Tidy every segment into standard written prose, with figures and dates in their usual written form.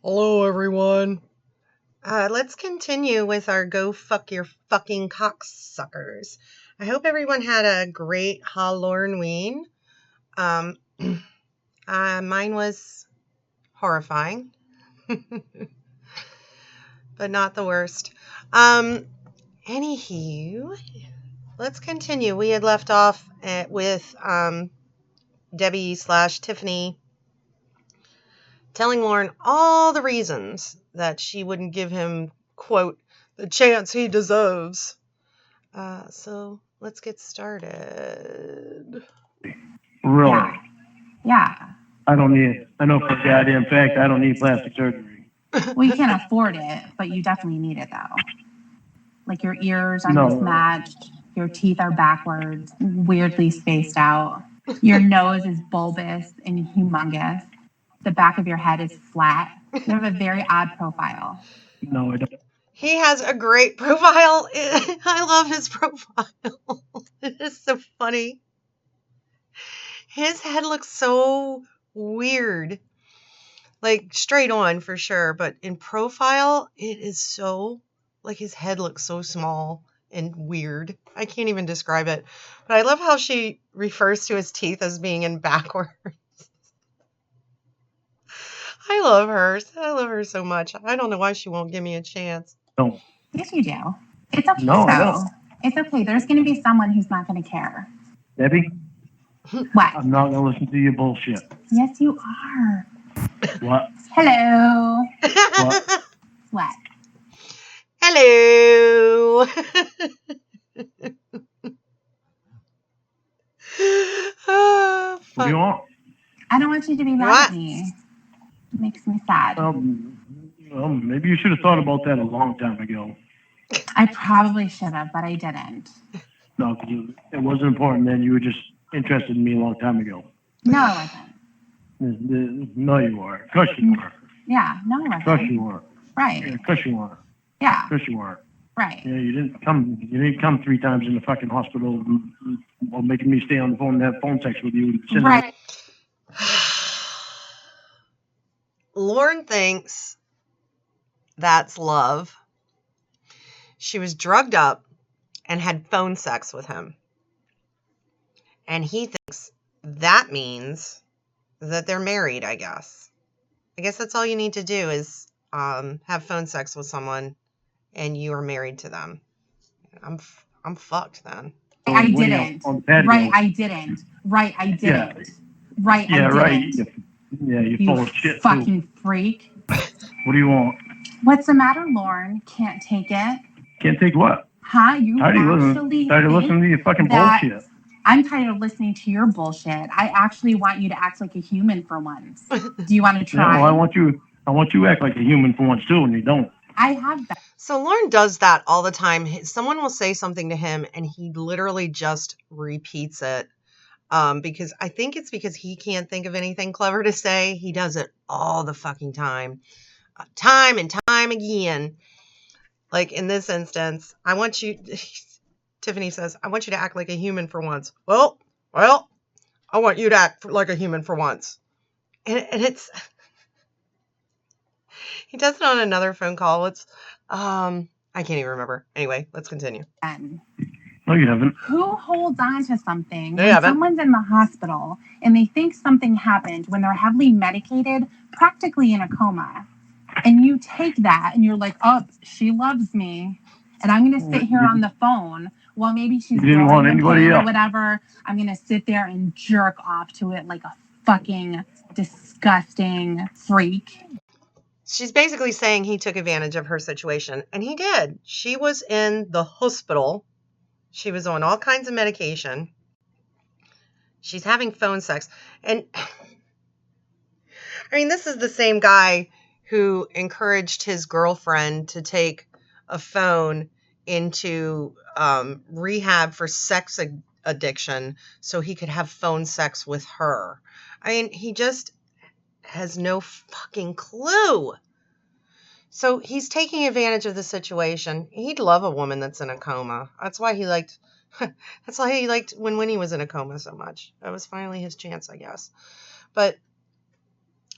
Hello, everyone. Let's continue with our Go Fuck Your Fucking Cocksuckers. I hope everyone had a great Halloween. Um, Mine was horrifying, but not the worst. Anywho, let's continue. We had left off with Debbie / Tiffany telling Lorne all the reasons that she wouldn't give him, quote, the chance he deserves. So let's get started. Really? Yeah. I know for a goddamn fact I don't need plastic surgery. Well, you can't afford it, but you definitely need it though. Like your ears are No. mismatched, your teeth are backwards, weirdly spaced out. Your nose is bulbous and humongous. The back of your head is flat. You have a very odd profile. No, I don't. He has a great profile. I love his profile. It is so funny. His head looks so weird. Like straight on for sure, but in profile, it is so, like his head looks so small and weird. I can't even describe it. But I love how she refers to his teeth as being in backwards. I love her. I love her so much. I don't know why she won't give me a chance. No. Yes, you do. It's okay No, I though. don't. It's okay. There's going to be someone who's not going to care. Debbie, What? I'm not gonna listen to your bullshit. Yes, you are. What? Hello. What? What? Hello. What do you want? I don't want you to be mad at me. It makes me sad. Well, maybe you should have thought about that a long time ago. I probably should have, but I didn't. No, because it wasn't important then. You were just interested in me a long time ago. No, I wasn't. No, you were. Of course you were. Yeah, no, I wasn't. Of course you were. Right. Yeah, of course you were. Yeah. Of course you were. Right. Yeah, you didn't come 3 times in the fucking hospital while making me stay on the phone and have phone sex with you. Right. Lorne thinks that's love. She was drugged up and had phone sex with him. And he thinks that means that they're married, I guess. I guess that's all you need to do is have phone sex with someone and you are married to them. I'm fucked then. I didn't. Right, I didn't. Right, I didn't. Yeah. Right, Yeah, I didn't. right. Yeah, you're full of shit, fucking too. Freak. What do you want? What's the matter, Lorne? Can't take it? Can't take what? Huh? You tired of listening to your fucking bullshit. I'm tired of listening to your bullshit. I actually want you to act like a human for once. Do you want to try? No, I want you to act like a human for once too, and you don't. I have that. So Lorne does that all the time. Someone will say something to him and he literally just repeats it. Because I think it's because he can't think of anything clever to say. He does it all the fucking time. Time and time again. Like in this instance, I want you, Tiffany says, I want you to act like a human for once. Well, I want you to act like a human for once. And it's, he does it on another phone call. It's, I can't even remember. Anyway, let's continue. No, you haven't. Who holds on to something when someone's in the hospital and they think something happened when they're heavily medicated, practically in a coma, and you take that and you're like, oh, she loves me, and I'm going to sit here on the phone while maybe she's didn't want anybody else or whatever. I'm going to sit there and jerk off to it like a fucking disgusting freak. She's basically saying he took advantage of her situation, and he did. She was in the hospital. She was on all kinds of medication. She's having phone sex. And, I mean, this is the same guy who encouraged his girlfriend to take a phone into rehab for sex addiction so he could have phone sex with her. I mean, he just has no fucking clue. So he's taking advantage of the situation. He'd love a woman that's in a coma. That's why he liked when Winnie was in a coma so much. That was finally his chance, I guess. But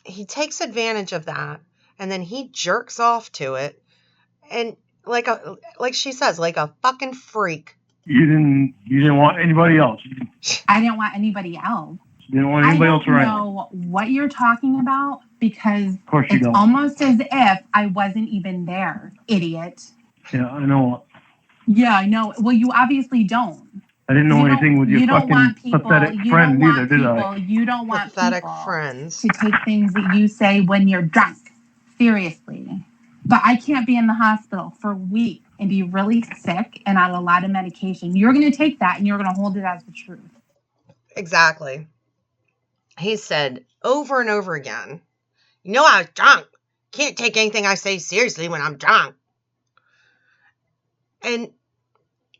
he takes advantage of that. and then he jerks off to it, and like she says, like a fucking freak. You didn't want anybody else. I didn't want anybody else. You didn't want anybody else around. I don't know what you're talking about, because of course you it's don't. almost as if I wasn't even there, idiot. Yeah, I know. Yeah, I know. Well, you obviously don't. I didn't know anything with your fucking pathetic friend either, did I? You don't want pathetic people friends to take things that you say when you're drunk seriously. But I can't be in the hospital for weeks and be really sick and on a lot of medication. You're going to take that and you're going to hold it as the truth. Exactly. He said over and over again, you know I was drunk. Can't take anything I say seriously when I'm drunk. And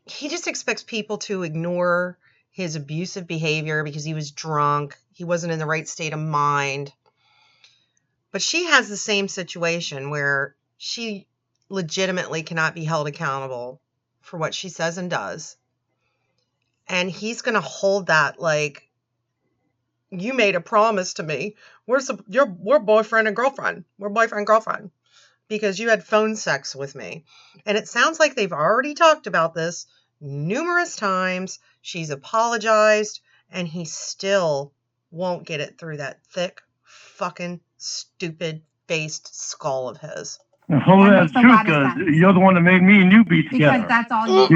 he just expects people to ignore his abusive behavior because he was drunk. He wasn't in the right state of mind. But she has the same situation where she legitimately cannot be held accountable for what she says and does. And he's going to hold that like, you made a promise to me. We're boyfriend and girlfriend. We're boyfriend and girlfriend because you had phone sex with me. And it sounds like they've already talked about this numerous times. She's apologized, and he still won't get it through that thick, fucking, stupid-faced skull of his. Hold that's true, because you're the one that made me and you be together. Because that's all you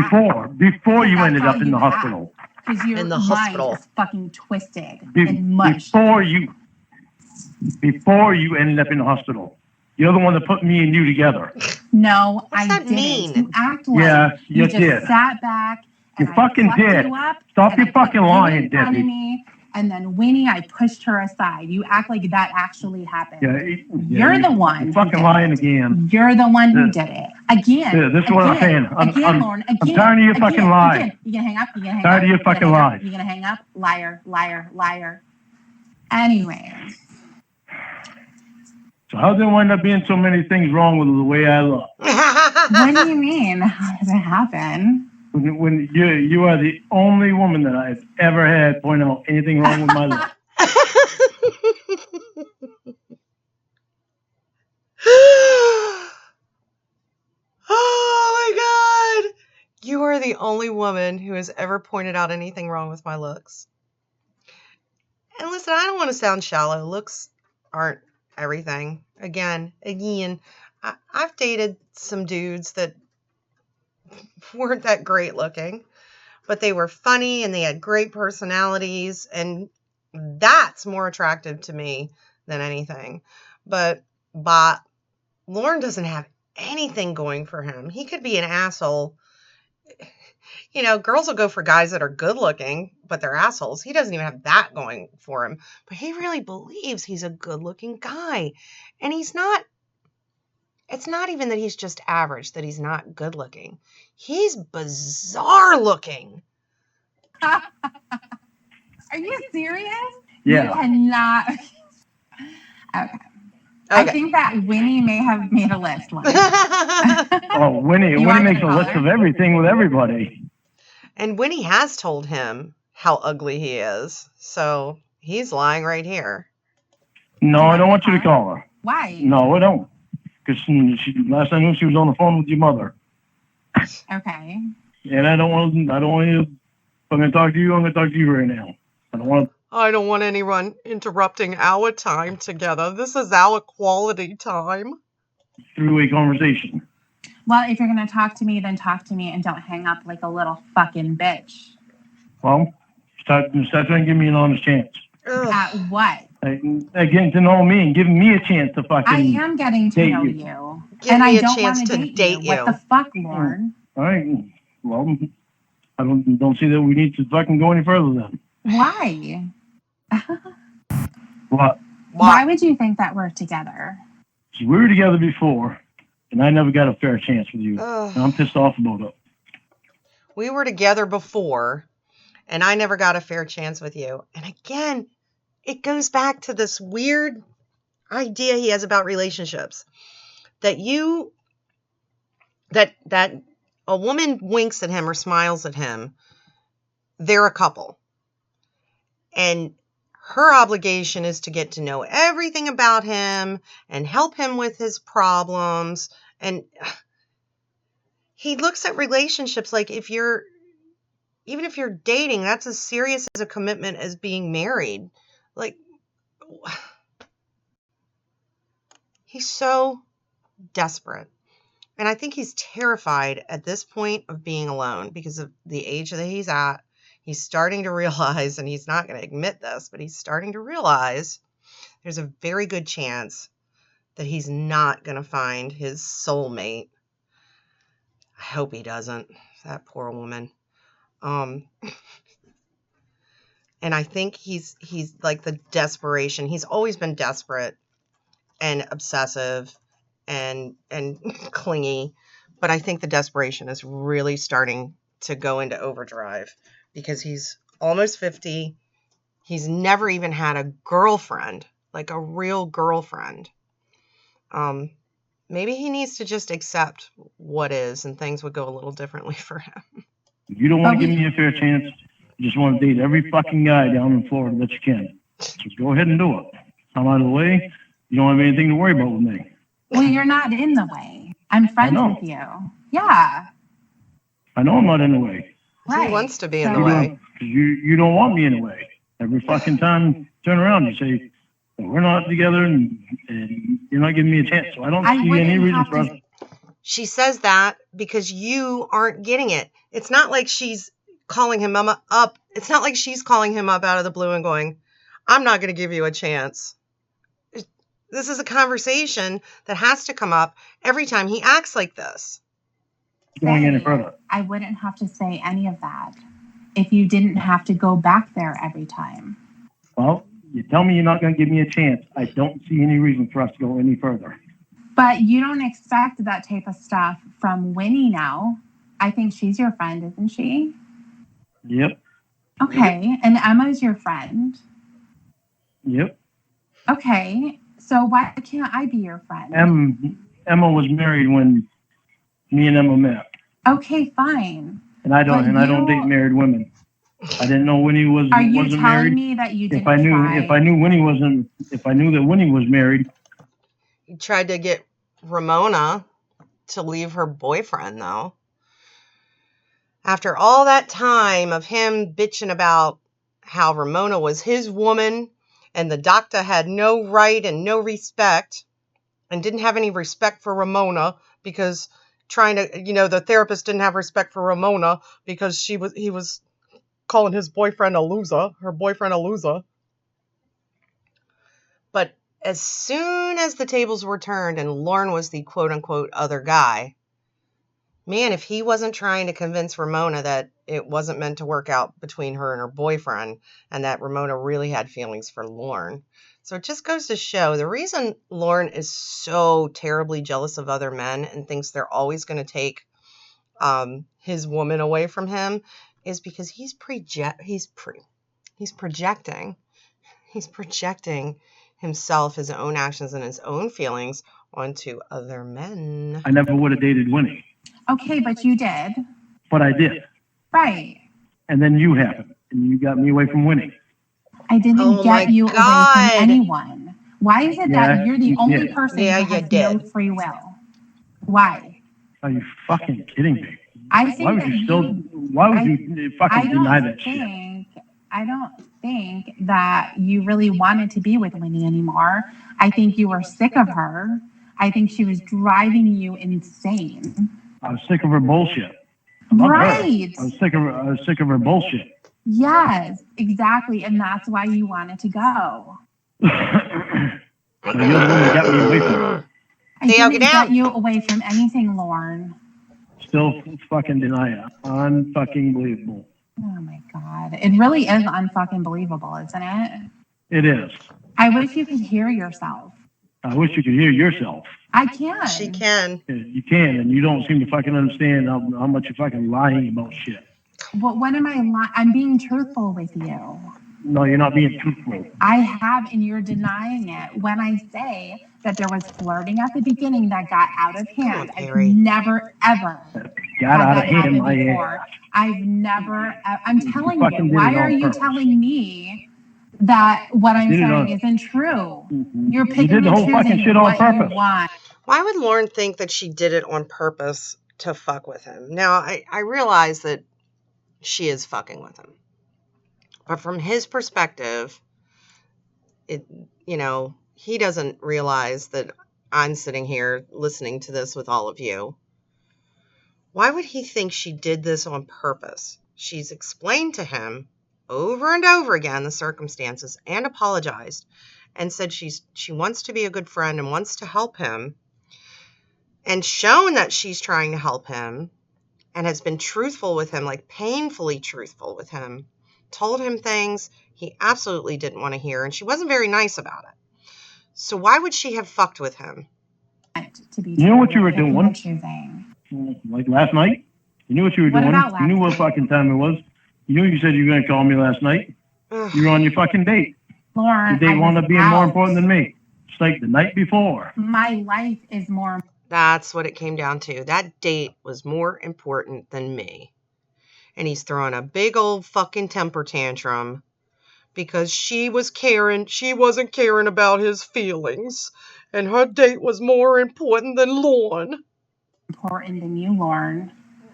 before you ended up in the hospital. Because your in the mind hospital is fucking twisted and mush. Before you ended up in the hospital. You're the one that put me and you together. No, What's I that didn't. mean? You act like you just did. sat back. And you fucking did. Stop your fucking lying, Debbie. And then Winnie, I pushed her aside. You act like that actually happened. You're the one. You're fucking lying again. You're the one who did it. Again. This is what I'm saying. Lorne. I'm tired of your fucking lies. You gonna hang up? You gonna hang up? Tired of your fucking lies. You gonna hang up? Liar, liar, liar. Anyway. So how did there wind up being so many things wrong with the way I look? What do you mean? How did it happen? When you are the only woman that I've ever had point out anything wrong with my look. Oh my God. You are the only woman who has ever pointed out anything wrong with my looks. And listen, I don't want to sound shallow. Looks aren't everything. Again, I've dated some dudes that weren't that great looking, but they were funny and they had great personalities, and that's more attractive to me than anything. But Lorne doesn't have anything going for him. He could be an asshole. You know, girls will go for guys that are good looking, but they're assholes. He doesn't even have that going for him. But he really believes he's a good looking guy. And he's not. It's not even that he's just average, that he's not good looking. He's bizarre looking. Are you serious? Yeah. You cannot. Okay. I think that Winnie may have made a list once. Oh, Winnie makes a list of everything with everybody. And Winnie has told him how ugly he is. So he's lying right here. No, I don't want you to call her. Why? No, I don't. Because last I knew she was on the phone with your mother. Okay. And I don't want you. If I'm going to talk to you, I'm going to talk to you right now. I don't want anyone interrupting our time together. This is our quality time. Three-way conversation. Well, if you're going to talk to me, then talk to me and don't hang up like a little fucking bitch. Well, start trying to give me an honest chance. Ugh. At what? Getting to know me and giving me a chance to fucking I am getting to know you. And I don't want to date you. What the fuck, Lorne? All right. Well, I don't see that we need to fucking go any further then. Why? What? Why would you think that we're together? We were together before, and I never got a fair chance with you. And I'm pissed off about it. We were together before, and I never got a fair chance with you. And again, it goes back to this weird idea he has about relationships. That a woman winks at him or smiles at him, they're a couple. And Her obligation is to get to know everything about him and help him with his problems. And he looks at relationships like even if you're dating, that's as serious as a commitment as being married. Like, he's so desperate. And I think he's terrified at this point of being alone because of the age that he's at. He's starting to realize, and he's not going to admit this, but he's starting to realize there's a very good chance that he's not going to find his soulmate. I hope he doesn't. That poor woman. And I think he's like the desperation. He's always been desperate and obsessive and clingy, but I think the desperation is really starting to go into overdrive because he's almost 50. He's never even had a girlfriend, like a real girlfriend. Maybe he needs to just accept what is, and things would go a little differently for him. If you don't want to give me a fair chance, you just want to date every fucking guy down in Florida that you can. So go ahead and do it. I'm out of the way. You don't have anything to worry about with me. Well, you're not in the way. I'm friends with you. Yeah. I know I'm not in the way. Right. He wants to be in the way. You don't want me in the way. Every fucking time you turn around, you say, well, we're not together and you're not giving me a chance. So I don't see any reason for us. She says that because you aren't getting it. It's not like she's calling him up. It's not like she's calling him up out of the blue and going, I'm not going to give you a chance. This is a conversation that has to come up every time he acts like this. Going any further. I wouldn't have to say any of that if you didn't have to go back there every time. Well, you tell me you're not going to give me a chance. I don't see any reason for us to go any further. But you don't expect that type of stuff from Winnie now. I think she's your friend, isn't she? Yep. Okay, and Emma's your friend? Yep. Okay, so why can't I be your friend? Emma was married when me and Emma met. Okay, fine. And I don't date married women. I didn't know Winnie wasn't married. Are you telling me that you didn't if I knew that Winnie was married. He tried to get Ramona to leave her boyfriend, though. After all that time of him bitching about how Ramona was his woman and the doctor had no right and no respect and didn't have any respect for Ramona because the therapist didn't have respect for Ramona because he was calling his boyfriend a loser, her boyfriend a loser. But as soon as the tables were turned and Lorne was the quote-unquote other guy, man, if he wasn't trying to convince Ramona that it wasn't meant to work out between her and her boyfriend and that Ramona really had feelings for Lorne. So it just goes to show the reason Lorne is so terribly jealous of other men and thinks they're always going to take his woman away from him is because he's projecting himself, his own actions, and his own feelings onto other men. I never would have dated Winnie. Okay, but you did. But I did. Right. And then you happened, and you got me away from Winnie. I didn't get you away from anyone. Why is it that you're the only person who has no free will? Why? Are you fucking kidding me? I think why would you fucking deny that shit? I don't think that you really wanted to be with Winnie anymore. I think you were sick of her. I think she was driving you insane. I was sick of her bullshit. Right. I was sick of her bullshit. Yes, exactly. And that's why you wanted to go. You're the one that got me away from her. I didn't get you away from anything, Lorne. Still fucking deny it. Unfucking believable. Oh my God. It really is unfucking believable, isn't it? It is. I wish you could hear yourself. I wish you could hear yourself. I can. She can. You can, and you don't seem to fucking understand how much you're fucking lying about shit. Well, what am I lying? I'm being truthful with you. No, you're not being truthful. I have, and you're denying it. When I say that there was flirting at the beginning that got out of hand, I've never, ever got out of hand before. I'm telling you, why are you telling me that what I'm Did it saying on- isn't true. Mhm. You're You picking did the and whole fucking choosing shit on what you purpose. want. Why would Lorne think that she did it on purpose to fuck with him? Now, I realize that she is fucking with him. But from his perspective, he doesn't realize that I'm sitting here listening to this with all of you. Why would he think she did this on purpose? She's explained to him over and over again the circumstances and apologized and said she wants to be a good friend and wants to help him, and shown that she's trying to help him and has been truthful with him, like painfully truthful with him, told him things he absolutely didn't want to hear, and she wasn't very nice about it. So why would she have fucked with him? You know what you were doing? Like last night? You knew what you were doing. You knew what fucking time it was. You knew you said you were going to call me last night. You were on your fucking date. Lorne, your date wound up being more important than me. It's like the night before. My life is more. That's what it came down to. That date was more important than me. And he's throwing a big old fucking temper tantrum because she wasn't caring about his feelings, and her date was more important than Lorne. Important than you, Lorne.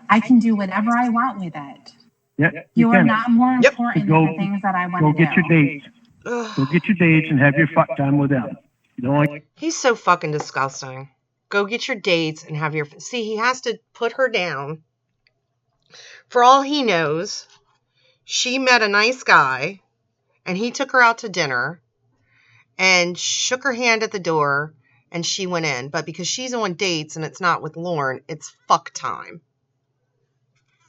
I can do whatever I want with it. Yeah, you are not more important than the things that I want to do. Go get your dates. Go get your dates and have your fuck time with them. You don't like? He's so fucking disgusting. Go get your dates and have your... See, he has to put her down. For all he knows, she met a nice guy, and he took her out to dinner and shook her hand at the door, and she went in. But because she's on dates and it's not with Lorne, it's fuck time.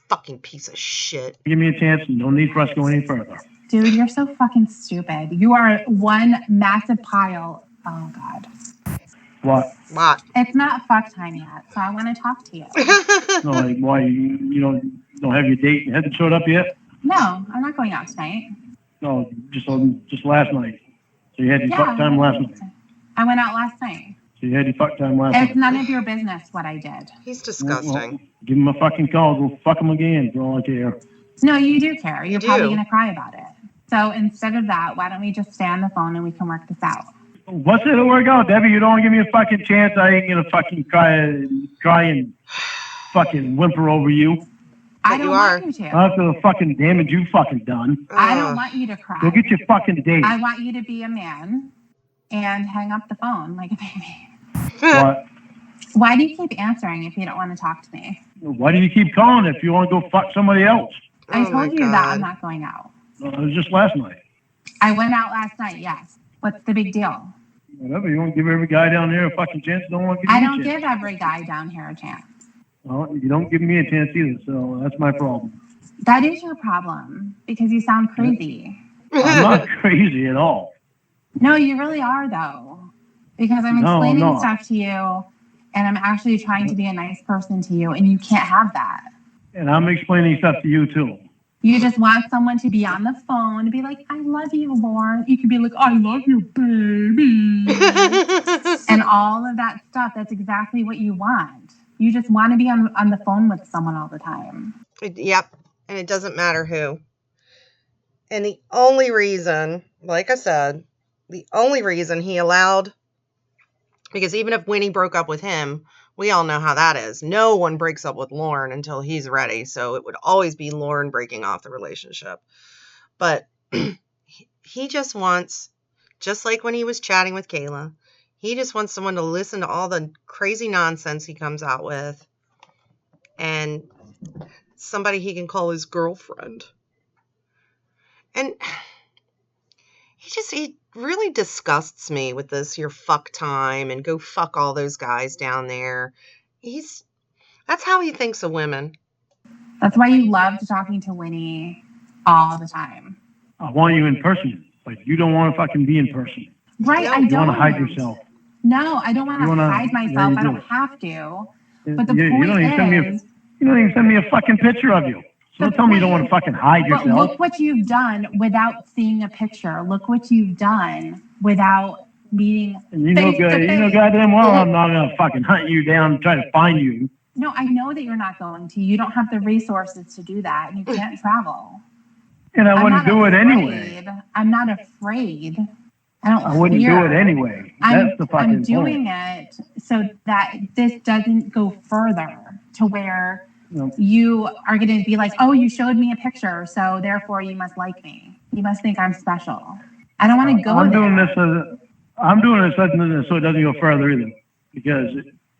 Fucking piece of shit. Give me a chance and no need for us to go any further. Dude, you're so fucking stupid. You are one massive pile. Oh, God. What? It's not fuck time yet, so I want to talk to you. No, like, why? You don't have your date? You haven't showed up yet? No, I'm not going out tonight. No, just last night. So you had your fuck time last night. I went out last night. So you had your fuck time last night. It's none of your business what I did. He's disgusting. Well, give him a fucking call. Go fuck him again for all I care. No, you do care. You're probably going to cry about it. So instead of that, why don't we just stay on the phone and we can work this out? What's it to work out, Debbie? You don't give me a fucking chance. I ain't gonna fucking cry and fucking whimper over you. I don't want you to. After the fucking damage you fucking done. I don't want you to cry. Go get your fucking date. I want you to be a man and hang up the phone like a baby. What? Why do you keep answering if you don't want to talk to me? Why do you keep calling if you want to go fuck somebody else? I told you that I'm not going out. It was just last night. I went out last night, yes. What's the big deal? Whatever. You won't give every guy down there a fucking chance. I don't give every guy down here a chance. Well, you don't give me a chance either, so that's my problem. That is your problem because you sound crazy. I'm not crazy at all. No, you really are, though. Because I'm explaining stuff to you, and I'm actually trying to be a nice person to you, and you can't have that. And I'm explaining stuff to you, too. You just want someone to be on the phone and be like, I love you, Lorne. You could be like, I love you, baby. And all of that stuff, that's exactly what you want. You just want to be on the phone with someone all the time. Yep. And it doesn't matter who. And the only reason, like I said, the only reason he allowed, because even if Winnie broke up with him, we all know how that is. No one breaks up with Lorne until he's ready. So it would always be Lorne breaking off the relationship. But he just wants, just like when he was chatting with Kayla, he just wants someone to listen to all the crazy nonsense he comes out with. And somebody he can call his girlfriend. And he really disgusts me with this, your fuck time and go fuck all those guys down there. That's how he thinks of women. That's why you loved talking to Winnie all the time. I want you in person, but you don't want to fucking be in person. Right, I don't. You want to hide yourself. No, I don't want to hide myself. I don't have to. But the point is... You don't even send me a fucking picture of you. So don't tell me you don't want to fucking hide yourself. But look what you've done without seeing a picture. Look what you've done without meeting face to face. You know goddamn well I'm not going to fucking hunt you down and try to find you. No, I know that you're not going to. You don't have the resources to do that, and you can't travel. And I wouldn't do it anyway. I'm not afraid. I wouldn't do it anyway. That's the fucking I'm doing it so that this doesn't go further to where you are going to be like, oh, you showed me a picture, so therefore you must like me. You must think I'm special. I don't want to go there. I'm doing this so it doesn't go further either, because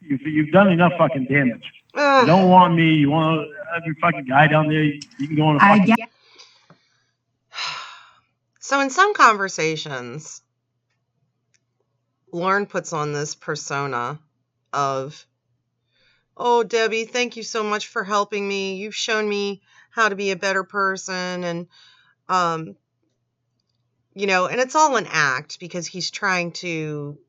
you've done enough fucking damage. You don't want me. You want every fucking guy down there. You can go on a fucking... So in some conversations, Lorne puts on this persona of, oh, Debbie, thank you so much for helping me. You've shown me how to be a better person. And, you know, and it's all an act because he's trying to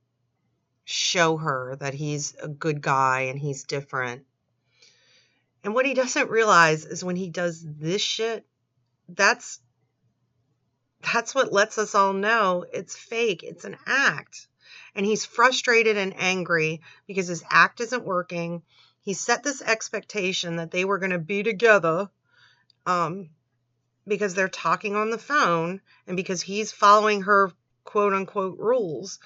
show her that he's a good guy and he's different. And what he doesn't realize is when he does this shit, that's what lets us all know it's fake. It's an act. And he's frustrated and angry because his act isn't working. He set this expectation that they were going to be together because they're talking on the phone and because he's following her quote unquote rules.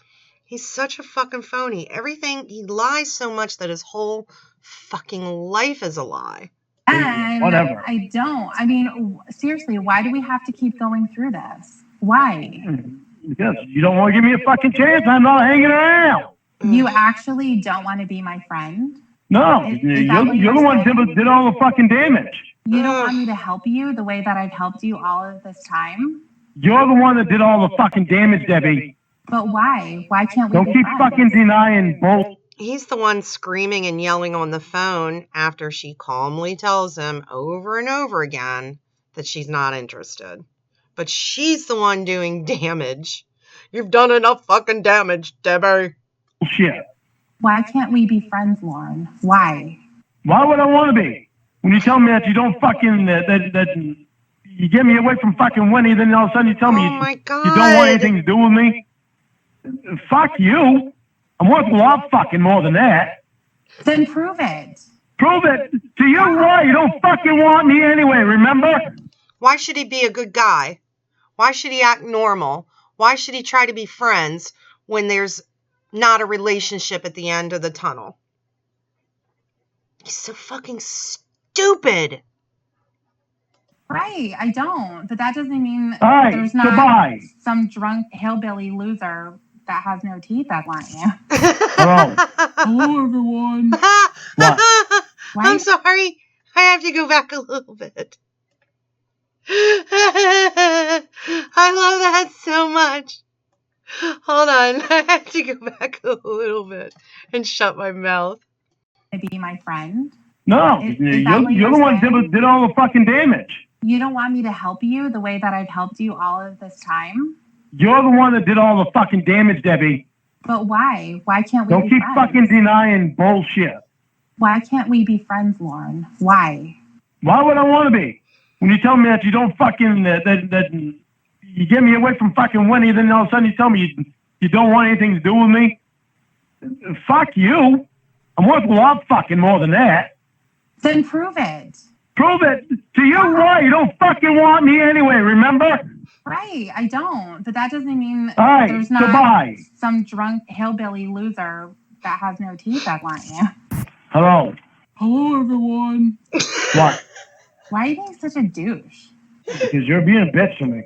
He's such a fucking phony. He lies so much that his whole fucking life is a lie. And whatever. I don't. I mean, seriously, why do we have to keep going through this? Why? Because you don't want to give me a fucking chance. I'm not hanging around. You actually don't want to be my friend? No. You're the one that did all the fucking damage. You don't want me to help you the way that I've helped you all of this time? You're the one that did all the fucking damage, Debbie. But why? Why can't we Don't keep fucking denying both. He's the one screaming and yelling on the phone after she calmly tells him over and over again that she's not interested. But she's the one doing damage. You've done enough fucking damage, Debbie. Shit. Why can't we be friends, Lorne? Why? Why would I want to be? When you tell me that you don't fucking, that you get me away from fucking Winnie, then all of a sudden you tell me you don't want anything to do with me? Fuck you. I'm worth a lot fucking more than that. Then prove it. Prove it. To you why? You don't fucking want me anyway, remember? Why should he be a good guy? Why should he act normal? Why should he try to be friends when there's not a relationship at the end of the tunnel? He's so fucking stupid. Right, I don't. But that doesn't mean there's not some drunk hillbilly loser that has no teeth that want you. Hello. Hello, everyone. What? I'm sorry. I have to go back a little bit. I love that so much. Hold on. I have to go back a little bit and shut my mouth. To be my friend? No. You're the one that did all the fucking damage. You don't want me to help you the way that I've helped you all of this time? You're the one that did all the fucking damage, Debbie. But why? Why can't we Don't keep fucking denying bullshit. Why can't we be friends, Lorne? Why? Why would I want to be? When you tell me that you don't fucking, that you get me away from fucking Winnie, then all of a sudden you tell me you don't want anything to do with me? Fuck you. I'm worth a lot fucking more than that. Then prove it. Prove it. To you why? You don't fucking want me anyway, remember? Right, I don't. But that doesn't mean there's not some drunk hillbilly loser that has no teeth that want you. Hello. Hello, everyone. What? Why are you being such a douche? Because you're being a bitch to me.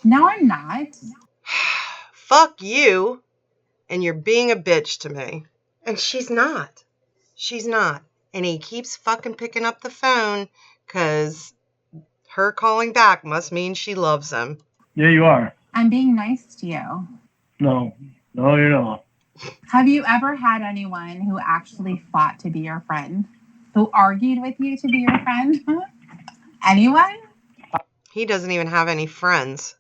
No, I'm not. Fuck you, and you're being a bitch to me. And she's not. She's not. And he keeps fucking picking up the phone because her calling back must mean she loves him. Yeah, you are. I'm being nice to you. No, you're not. Have you ever had anyone who actually fought to be your friend? Who argued with you to be your friend? Anyone? He doesn't even have any friends.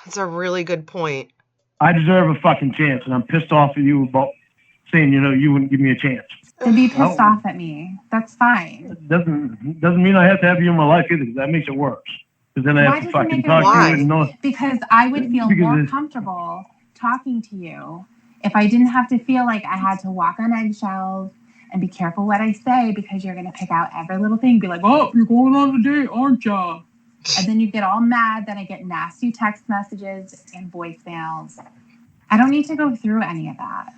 That's a really good point. I deserve a fucking chance, and I'm pissed off at you about saying, you wouldn't give me a chance. To be pissed off at me. That's fine. It doesn't mean I have to have you in my life either, because that makes it worse. Because then I have to fucking talk to you. Because I would feel more comfortable talking to you if I didn't have to feel like I had to walk on eggshells and be careful what I say because you're going to pick out every little thing and be like, oh, you're going on a date, aren't you? And then you get all mad that I get nasty text messages and voicemails. I don't need to go through any of that.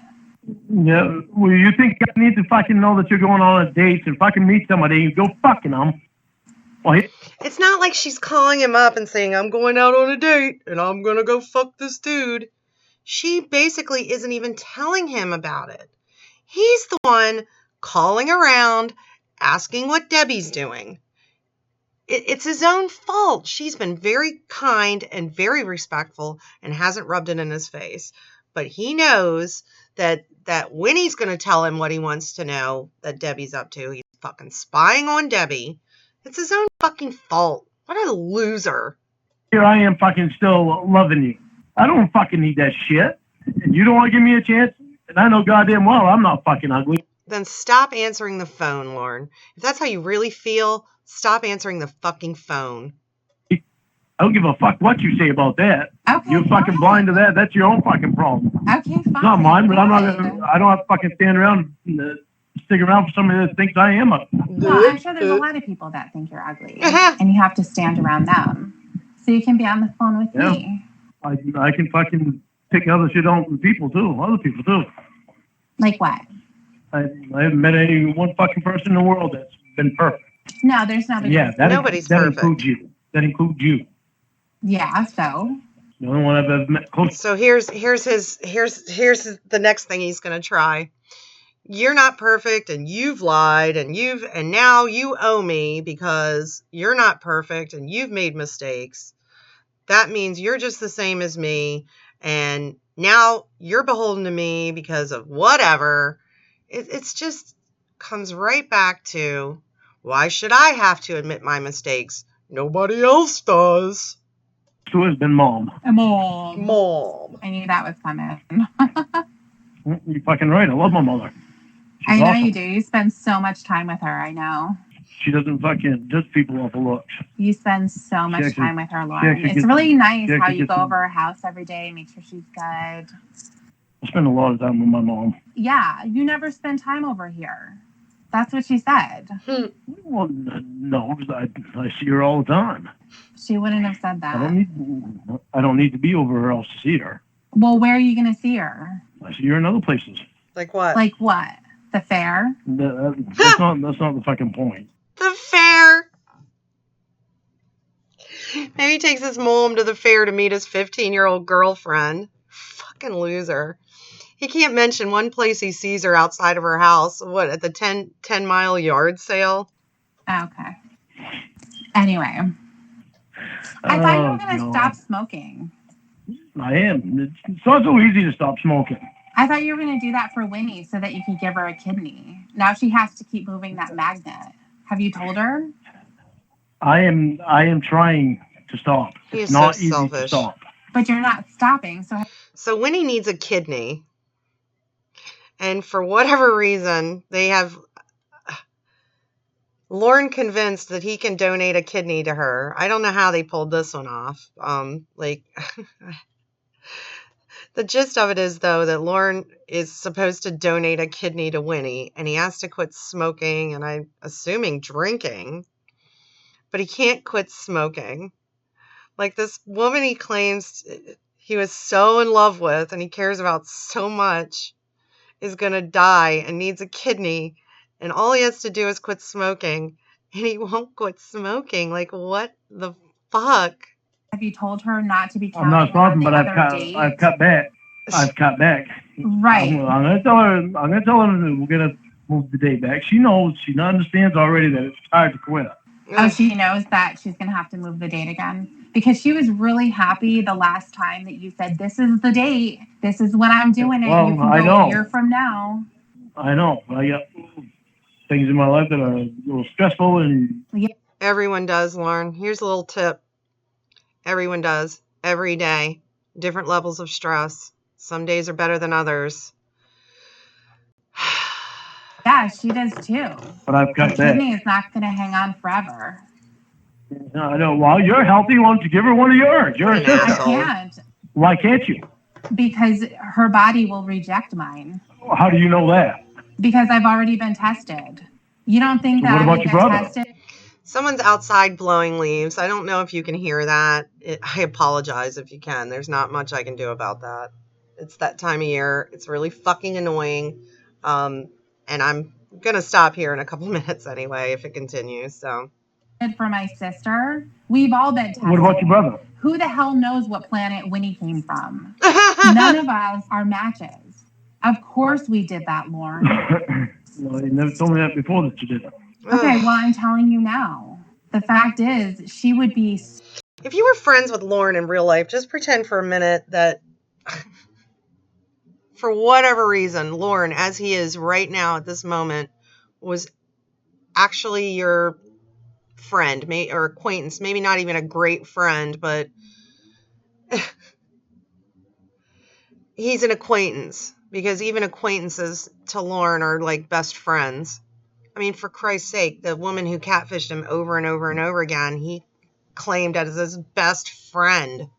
Yeah, well, you think I need to fucking know that you're going on a date and fucking meet somebody and go fucking them? Well, it's not like she's calling him up and saying, I'm going out on a date and I'm going to go fuck this dude. She basically isn't even telling him about it. He's the one calling around, asking what Debbie's doing. It's his own fault. She's been very kind and very respectful and hasn't rubbed it in his face. But he knows that Winnie's going to tell him what he wants to know that Debbie's up to. He's fucking spying on Debbie. It's his own fucking fault. What a loser. Here I am fucking still loving you. I don't fucking need that shit. And you don't want to give me a chance? And I know goddamn well I'm not fucking ugly. Then stop answering the phone, Lorne. If that's how you really feel, stop answering the fucking phone. I don't give a fuck what you say about that. Okay, You're fucking blind to that. That's your own fucking problem. Okay, fine. It's not mine, but I don't have to fucking stand around and stick around for somebody that thinks I am ugly. Well, I'm sure there's a lot of people that think you're ugly. And you have to stand around them. So you can be on the phone with me. I can fucking pick other shit on people too. Other people too. Like what? I haven't met any one fucking person in the world that's been perfect. No, there's nobody. Yeah, nobody's perfect. Includes you. That includes you. Yeah, so. The only one I've ever met close. So here's the next thing he's gonna try. You're not perfect and you've lied and now you owe me because you're not perfect and you've made mistakes. That means you're just the same as me and now you're beholden to me because of whatever. It's just comes right back to, why should I have to admit my mistakes? Nobody else does. Who has been Mom? Mom. I knew that was coming. You're fucking right. I love my mother. I know awesome. You do. You spend so much time with her. I know. She doesn't fucking just people off the looks. You spend so much time with her, Lorne. It's really nice how you go over her house every day, make sure she's good. I spend a lot of time with my mom. Yeah, you never spend time over here. That's what she said. Well, no, I see her all the time. She wouldn't have said that. I don't need to be over her house to see her. Well, where are you going to see her? I see her in other places. Like what? Like what? The fair? That's not the fucking point. The fair. Maybe he takes his mom to the fair to meet his 15-year-old girlfriend. Fucking loser. He can't mention one place he sees her outside of her house. What, at the 10-mile yard sale? Okay. Anyway. I thought you were going to stop smoking. I am. It's not so easy to stop smoking. I thought you were going to do that for Winnie so that you could give her a kidney. Now she has to keep moving that magnet. Have you told her? I am trying to stop. He's it's not so easy selfish. To stop. But you're not stopping. So Winnie needs a kidney. And for whatever reason, they have Lorne convinced that he can donate a kidney to her. I don't know how they pulled this one off. The gist of it is, though, that Lorne is supposed to donate a kidney to Winnie, and he has to quit smoking and I'm assuming drinking, but he can't quit smoking. Like this woman he claims he was so in love with and he cares about so much is going to die and needs a kidney, and all he has to do is quit smoking, and he won't quit smoking. Like, what the fuck? Have you told her not to be counting? I'm not stopping, but I've cut back. Right. I'm gonna tell her that we're gonna move the date back. She knows. She understands already that it's hard to quit. Oh, she knows that she's gonna have to move the date again? Because she was really happy the last time that you said, this is the date. This is when I'm doing it. Well, you can go a year from now. I know. I got things in my life that are a little stressful. And everyone does, Lorne. Here's a little tip. Everyone does. Every day. Different levels of stress. Some days are better than others. Yeah, she does too. But I've got that. Kidney is not going to hang on forever. No, I know. Well, you're healthy. Why don't you give her one of yours? You're a sister. I can't. Why can't you? Because her body will reject mine. How do you know that? Because I've already been tested. You don't think that what about your brother? Tested? Someone's outside blowing leaves. I don't know if you can hear that. I apologize if you can. There's not much I can do about that. It's that time of year. It's really fucking annoying. And I'm going to stop here in a couple minutes anyway if it continues. So. For my sister, we've all been tested. What about your brother? Who the hell knows what planet Winnie came from? None of us are matches. Of course we did that, Lorne. Well, you never told me that before that you did it. Okay, well, I'm telling you now. The fact is, she would be... If you were friends with Lorne in real life, just pretend for a minute that, for whatever reason, Lorne, as he is right now at this moment, was actually your friend or acquaintance. Maybe not even a great friend, but he's an acquaintance. Because even acquaintances to Lorne are like best friends. I mean, for Christ's sake, the woman who catfished him over and over and over again, he claimed as his best friend.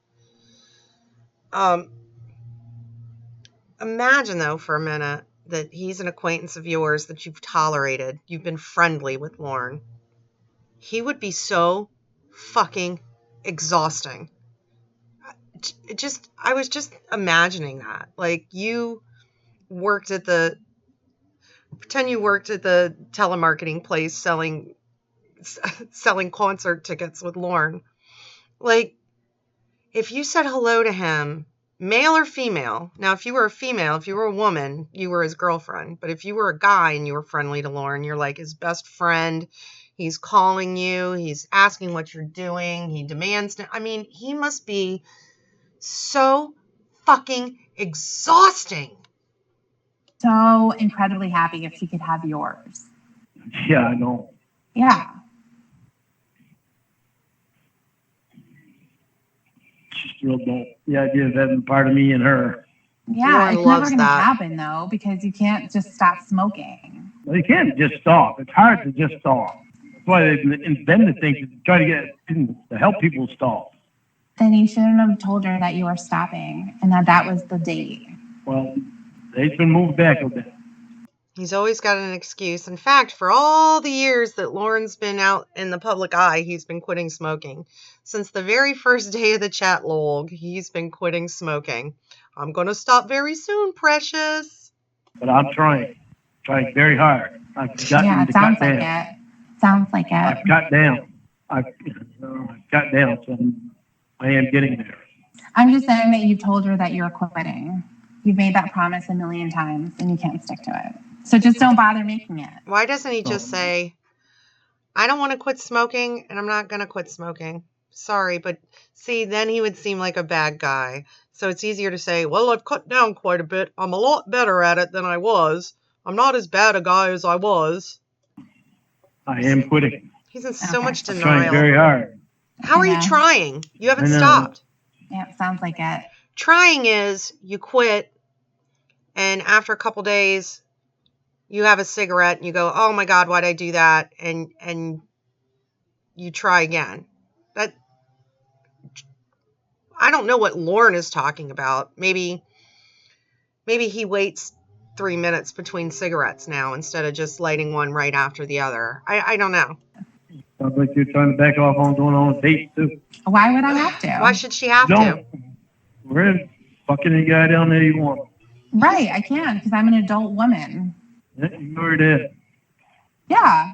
Imagine, though, for a minute that he's an acquaintance of yours that you've tolerated. You've been friendly with Lorne. He would be so fucking exhausting. I was just imagining that. Like, you worked at pretend you worked at the telemarketing place selling concert tickets with Lorne. Like, if you said hello to him, male or female, now if you were a female, if you were a woman, you were his girlfriend. But if you were a guy and you were friendly to Lorne, you're like his best friend. He's calling you. He's asking what you're doing. He demands I mean, he must be so fucking exhausting. So incredibly happy if she could have yours. Yeah, I know. Yeah. Just real dope. The idea of having part of me and her. Yeah, Lorne it's loves never going to that. happen, though, because you can't just stop smoking. Well, you can't just stop. It's hard to just stop. That's why they invented things to try to to help people stop. Then you shouldn't have told her that you were stopping and that was the date. Well, date's been moved back a bit. He's always got an excuse. In fact, for all the years that Lorne's been out in the public eye, he's been quitting smoking. Since the very first day of the chat log, he's been quitting smoking. I'm going to stop very soon, precious. But I'm trying very hard. I've gotten to sounds cut like down. it. Sounds like it. I've cut down. I've cut down, so I am getting there. I'm just saying that you've told her that you're quitting. You've made that promise a million times, and you can't stick to it. So just don't bother making it. Why doesn't he just say, I don't want to quit smoking, and I'm not going to quit smoking. Sorry, but see, then he would seem like a bad guy. So it's easier to say, well, I've cut down quite a bit. I'm a lot better at it than I was. I'm not as bad a guy as I was. I am quitting. He's in so much I'm denial. trying very hard. How are you trying? You haven't stopped. Yeah, sounds like it. Trying is you quit, and after a couple days, you have a cigarette, and you go, oh my God, why'd I do that? And you try again. I don't know what Lorne is talking about. Maybe he waits 3 minutes between cigarettes now instead of just lighting one right after the other. I don't know. Sounds like you're trying to back off on going on dates too. Why would I have to? Why should she have Don't. to? We're in fucking any guy down there you want. Right, I can, because I'm an adult woman. Yeah, you already did. Yeah,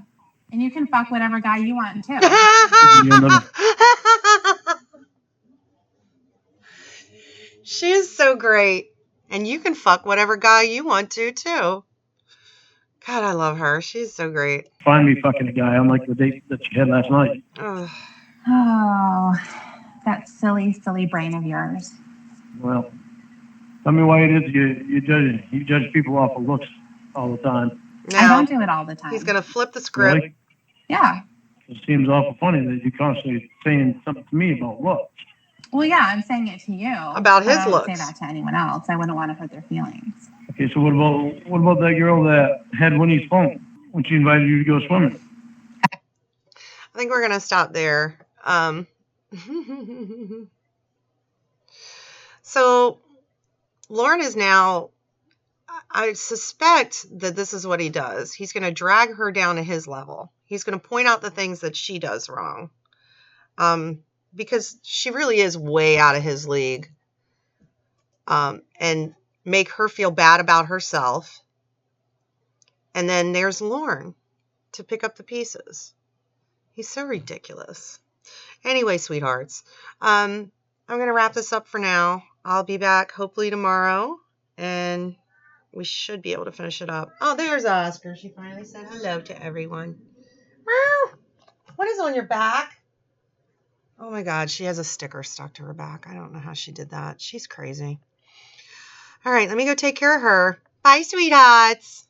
and you can fuck whatever guy you want, too. She is so great. And you can fuck whatever guy you want to, too. God, I love her. She's so great. Find me fucking a guy, unlike the date that you had last night. Ugh. Oh, that silly, silly brain of yours. Well, tell me why it is you judge people off of looks all the time. I don't do it all the time. He's going to flip the script. Really? Yeah. It seems awful funny that you're constantly saying something to me about looks. Well, yeah, I'm saying it to you. About his I looks. wouldn't say that to anyone else. I wouldn't want to hurt their feelings. Okay, so what about that girl that had Winnie's phone when she invited you to go swimming? I think we're going to stop there. So, Lorne is now, I suspect that this is what he does. He's going to drag her down to his level. He's going to point out the things that she does wrong. Because she really is way out of his league. And make her feel bad about herself. And then there's Lorne to pick up the pieces. He's so ridiculous. Anyway, sweethearts, I'm going to wrap this up for now. I'll be back hopefully tomorrow, and we should be able to finish it up. Oh, there's Oscar. She finally said hello to everyone. Meow. What is on your back? Oh my God, she has a sticker stuck to her back. I don't know how she did that. She's crazy. All right, let me go take care of her. Bye, sweethearts.